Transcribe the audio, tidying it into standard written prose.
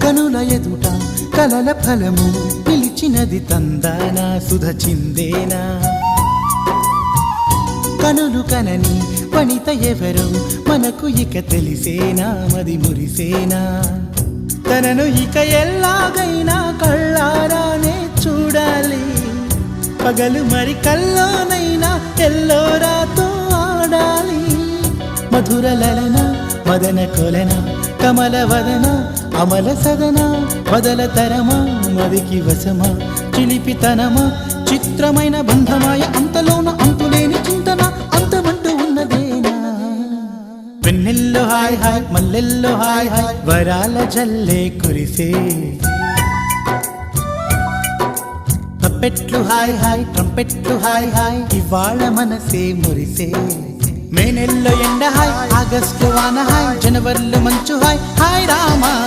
కనుల ఎదుట కలల ఫలము పిలిచినది తందానా సుధ చిందేనా కనులు కనని వనిత ఎవరు మనకు ఇక తెలిసేనా మది మురిసేనా తనను ఇక ఎల్లాగైనా కళ్ళారానే చూడాలి పగలు మరి కల్లోనైనా ఎల్లోరాతో ఆడాలి మధుర లలన మదన కొలన కమల వదన అమల సదన వదల తరమా మదికి వశమా చిలిపితనమా చిత్రమైన బంధమాయ అంతలోన అంతులేని చింతన అంతమంటూ ఉన్నదేనా వెన్నెల్లో హాయ్ హాయ్ మల్లెల్లో హాయ్ హాయ్ వరాల జల్లే కురిసే తప్పెట్లు హాయ్ హాయ్ ట్రంపెట్లు హాయ్ హాయ్ ఇవాళ మనసే మురిసే మే నెల్లో ఎండ హాయ్ ఆగస్టు వాన హాయ్ జనవరిలో మంచు హాయ్ హాయ్ రామా